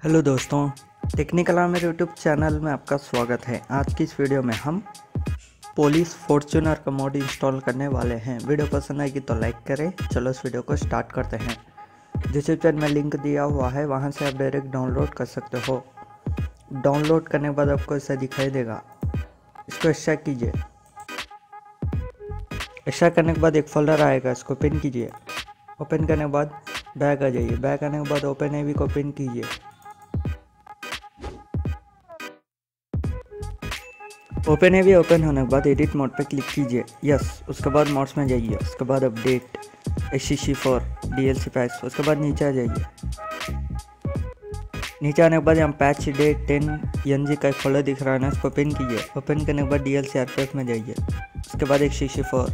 Hello दोस्तों, technical Amer YouTube channel में आपका स्वागत है। आज की इस वीडियो में हम पोलिस फॉर्च्यूनर का मोड इंस्टॉल करने वाले हैं। वीडियो पसंद आएगी तो लाइक करें। चलो इस वीडियो को स्टार्ट करते हैं। डिस्क्रिप्शन में लिंक दिया हुआ है, वहां से आप डायरेक्ट डाउनलोड कर सकते हो। डाउनलोड करने के बाद आपको ऐसा दिखाई देगा। इसको एक्सट्रैक्ट कीजिए। एक्सट्रैक्ट करने के बाद एक फोल्डर आएगा, इसको पिन कीजिए। ओपन करने के बाद बैक आ जाइए। बैक आने के बाद ओपन एवी को पिन कीजिए। ओपन एवी ओपन होने के बाद एडिट मोड पे क्लिक कीजिए। यस, उसके बाद मोड्स में जाइए। उसके बाद अपडेट HCC4 DLC पैक्स। उसके बाद नीचे आ जाइए। नीचे आने के बाद यहाँ पैच डे 10 NG का एक फोल्डर दिख रहा है ना, इसको ओपन कीजिए। ओपन करने के बाद DLC RPF में जाइए। उसके बाद HCC4।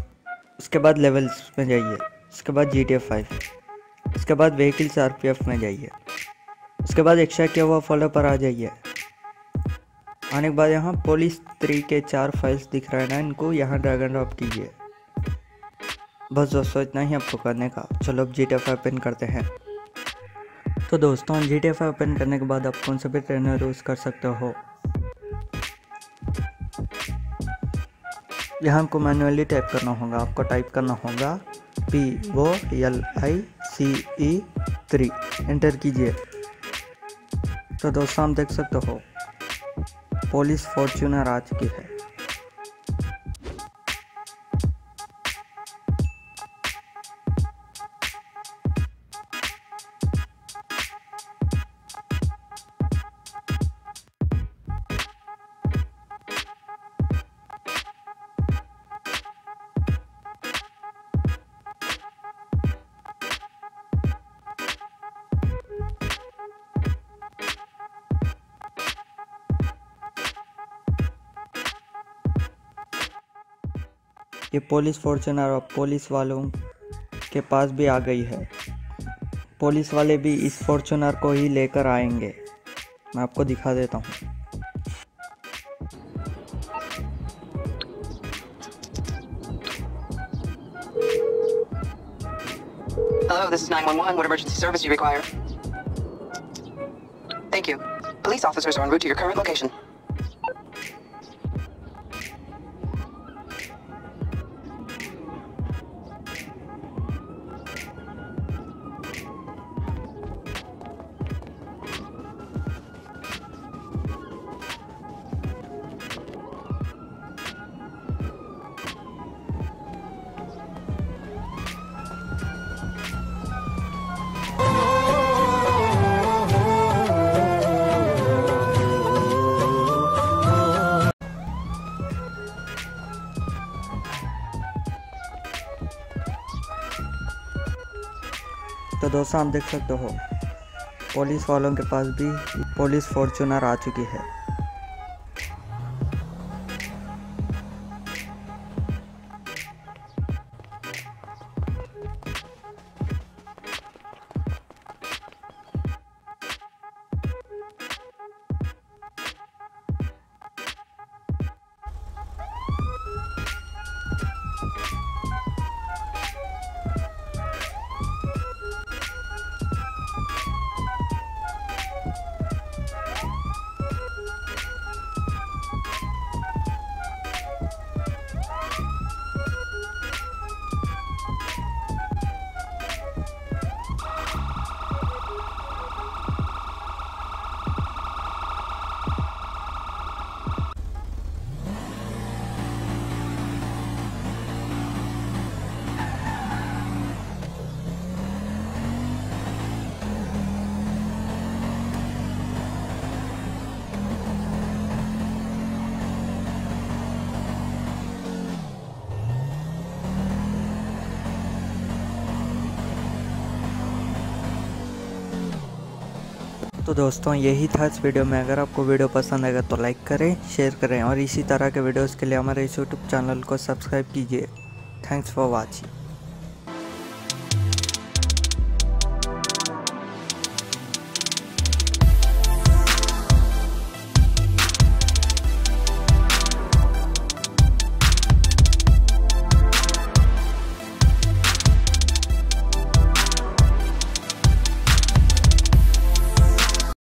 उसके बाद लेवल्स में जाइए। उसके बाद GTA 5। उसके बाद व्हीकल्स RPF में जाइए। उसके बाद एक्स्ट्रैक्ट किया हुआ फोल्डर पर आ जाइए। आने के बाद यहाँ पोलिस 3 के 4 फाइल्स दिख रहा है ना, इनको यहाँ ड्रैग एंड ड्रॉप कीजिए। बस दोस्तों, इतना ही आपको करने का। चलो अब GTA 5 ओपन करते हैं। तो दोस्तों, GTA 5 ओपन करने के बाद आप कौन सा भी ट्रेनर यूज़ कर सकते हो। यहाँ आपको मैनुअली टाइप करना होगा। आपको टाइप करना होगा POLICE3। एंटर कीजिए। तो दोस्तों, आप देख सकते हो पोलिस फॉर्च्यूनर आ चुकी है। ये पुलिस फॉर्च्यूनर और पुलिस वालों के पास भी आ गई है। पुलिस वाले भी इस फॉर्च्यूनर को ही लेकर आएंगे। मैं आपको दिखा देता हूँ। Hello, this is 911. What emergency service do you require? Thank you. Police officers are en route to your current location. तो दोस्तों, आप देख सकते हो पुलिस वालों के पास भी पुलिस फॉर्च्यूनर आ चुकी है। तो दोस्तों, यही था इस वीडियो में। अगर आपको वीडियो पसंद आएगा तो लाइक करें, शेयर करें और इसी तरह के वीडियोस के लिए हमारे इस यूट्यूब चैनल को सब्सक्राइब कीजिए। Thanks for watching.